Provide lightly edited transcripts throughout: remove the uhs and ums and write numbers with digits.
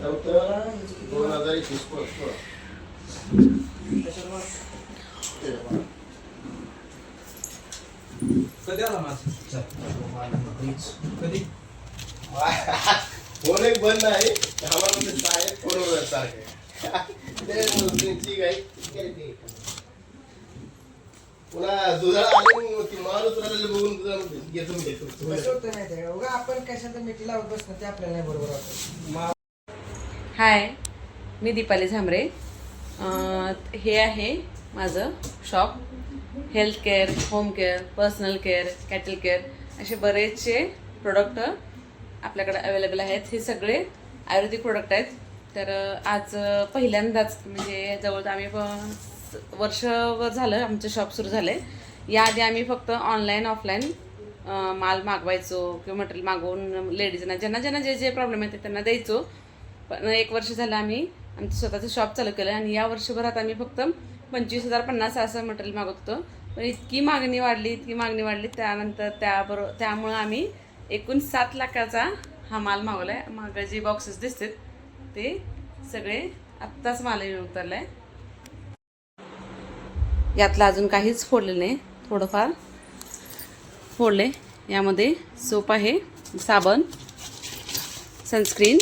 2021 कधी आला माझा कधी फोन एक बंद आहे आम्हाला साहेब फोनवर सारखे ठीक आहे पुन्हा दुधाला आले ती माल उतरायला बघून तुला घेतो मी घेतो कसं होतं माहिती आहे का उगा आपण कशात मिठी लावत बसणं ते आपल्याला नाही बरोबर वाटत. हाय, मी दीपाली झांबरे. हे आहे माझं shop. Health care, home care, personal care, cattle care असे बरेचसे प्रोडक्ट आपल्याकडे अवेलेबल आहेत. हे सगळे आयुर्वेदिक प्रोडक्ट आहेत. तर आज पहिल्यांदाच म्हणजे जवळ आम्ही वर्षभर झालं आमचं शॉप सुरू झालं आहे. याआधी आम्ही फक्त ऑनलाईन ऑफलाईन माल मागवायचो किंवा मटेरियल मागवून लेडीजना ज्यांना जे जे प्रॉब्लेम आहेत त्यांना द्यायचो. पण 1 वर्ष झालं आम्ही आमचं स्वतःचं शॉप चालू केलं आणि या वर्षभरात आम्ही फक्त 25,050 असं मटेरियल मागवत होतो. पण इतकी मागणी वाढली त्यानंतर त्यामुळं आम्ही एकूण 7 लाखाचा हा माल मागवला आहे. मागं जे बॉक्सेस दिसतात ते सगळे आत्ताच माल येऊन उतरला आहे. यातलं अजून काहीच फोडलेलं नाही, थोडंफार फोडले. यामध्ये सोप आहे, साबण, सनस्क्रीन,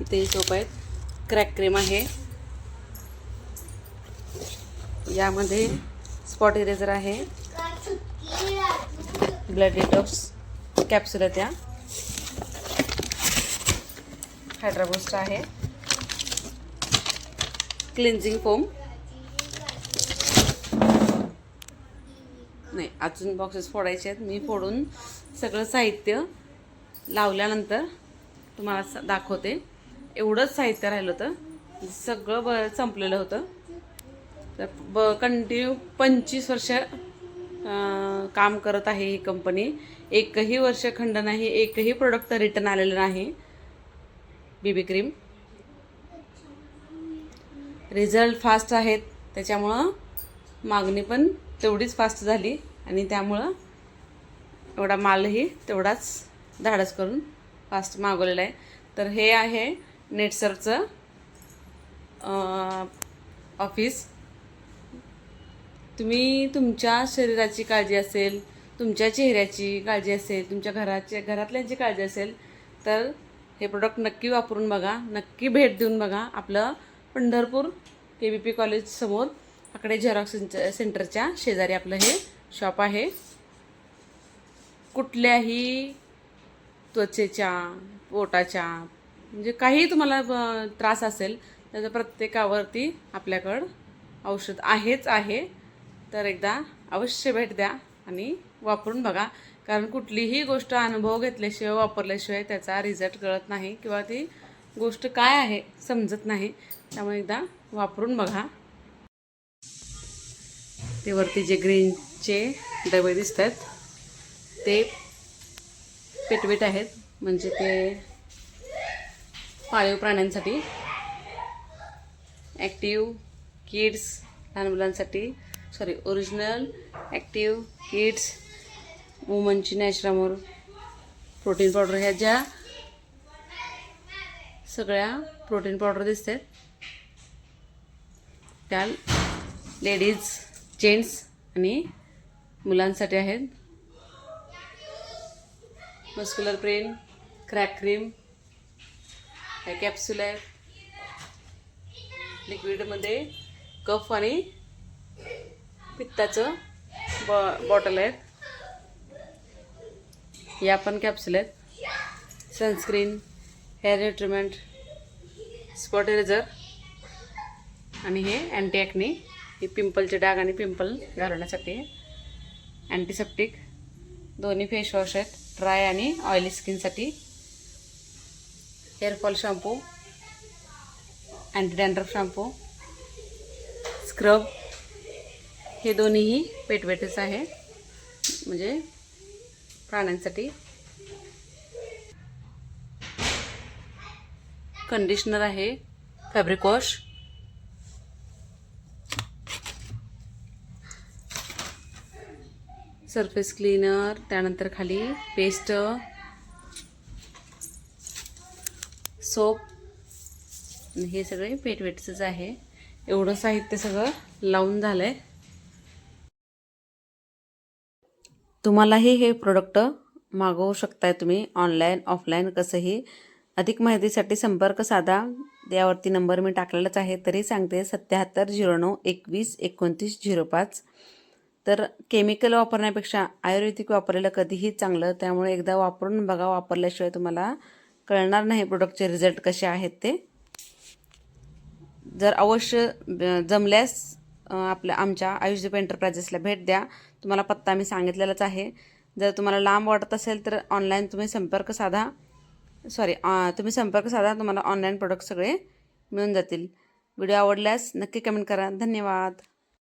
इथे सोप आहेत, क्रॅक क्रीम आहे, यामध्ये स्पॉट इरेझर आहे, ब्लड डिटॉक्स कॅप्सूल आहे, त्या हायड्रा बूस्ट आहे, क्लिन्झिंग फोम नाही. अजून बॉक्सेस फोडायचे आहेत. मी फोडून सगळं साहित्य लावल्यानंतर तुम्हाला दाखवते. एवढंच साहित्य राहिलं होतं, सगळं संपलेलं होतं. तर कंटिन्यू 25 वर्ष काम करत आहे ही कंपनी. एकही वर्ष खंड नाही, एकही प्रोडक्ट रिटर्न आलेलं नाही. बीबी क्रीम रिझल्ट फास्ट आहेत, त्याच्यामुळं मागणी पण तेवढीच फास्ट झाली आणि त्यामुळं एवढा मालही तेवढाच धाडस करून फास्ट मागवलेला आहे. तर हे आहे नेटसर्फचं ऑफिस. तुम्ही तुमच्या शरीराची काळजी असेल, तुमच्या चेहऱ्याची काळजी असेल, तुमच्या घरातल्यांची काळजी असेल तर हे प्रोडक्ट नक्की वापरून बघा, नक्की भेट देऊन बघा. आपलं पंढरपूर KVP कॉलेज समोर आकडे झेरॉक्स सेंटरच्या शेजारी आपलं हे शॉप आहे. कुठल्याही त्वचेच्या, पोटाच्या म्हणजे काही तुम्हाला त्रास असेल त्याच्या प्रत्येकावरती आपल्याकडं औषध आहे. तर एकदा अवश्य भेट द्या आणि वापरून बघा. कारण कुठलीही गोष्ट अनुभव घेतल्याशिवाय, वापरल्याशिवाय त्याचा रिझल्ट कळत नाही किंवा ती गोष्ट काय आहे समजत नाही. त्यामुळे एकदा वापरून बघा. ते वरती जे ग्रीनचे डबे दिसत आहेत ते पेटवेट आहेत, म्हणजे ते पाळीव प्राण्यांसाठी. ॲक्टिव्ह किड्स लहान मुलांसाठी, ओरिजिनल ॲक्टिव्ह किड्स, वुमनची नॅचरामोर प्रोटीन पावडर, ह्या ज्या सगळ्या प्रोटीन पावडर दिसत आहेत त्या लेडीज, जेंट्स आणि मुलांसाठी आहेत. मस्क्युलर पेन, क्रॅक क्रीम, हे कॅप्सूल आहेत. लिक्विडमध्ये कफ आणि पित्ताचं बॉटल आहेत. या पण कॅप्सूल आहेत. सनस्क्रीन, हेअर न्यूट्रिमेंट, स्पॉट इरेझर आणि हे अँटी ॲक्ने, हे पिंपलचे डाग आणि पिंपल घालवण्यासाठी. अँटीसेप्टिक दोन्ही फेसवॉश आहेत, ड्राय आणि ऑइली स्किनसाठी. Hair fall shampoo, anti dandruff shampoo, scrub, हे दोन्हीही पेटवेटच आहे, म्हणजे प्राण्यांसाठी. कंडिशनर आहे, फॅब्रिक वॉश, सरफेस क्लीनर, त्यानंतर खाली पेस्ट, सोप, हे सगळे पेटवेटचंच आहे. एवढं साहित्य सगळं लावून झालं आहे. तुम्हालाही हे प्रोडक्ट मागवू शकताय तुम्ही ऑनलाईन ऑफलाईन कसंही. अधिक माहितीसाठी संपर्क साधा. यावरती नंबर मी टाकलेलाच आहे, तरी सांगते 7709212905. तर केमिकल वापरण्यापेक्षा आयुर्वेदिक वापरलेलं कधीही चांगलं. त्यामुळे एकदा वापरून बघा, वापरल्याशिवाय तुम्हाला कळणार नाही प्रोडक्टचे रिझल्ट कसे आहेत ते. जर अवश्य जमल्यास आमच्या आयुष दीप एंटरप्राइजेसला भेट द्या. तुम्हाला पत्ता मी सांगितलेलाच आहे. जर तुम्हाला लांब वाटत असेल तर ऑनलाईन तुम्ही संपर्क साधा. तुम्हाला ऑनलाईन प्रोडक्ट सगळे मिळून जातील. व्हिडिओ आवडल्यास नक्की कमेंट करा. धन्यवाद.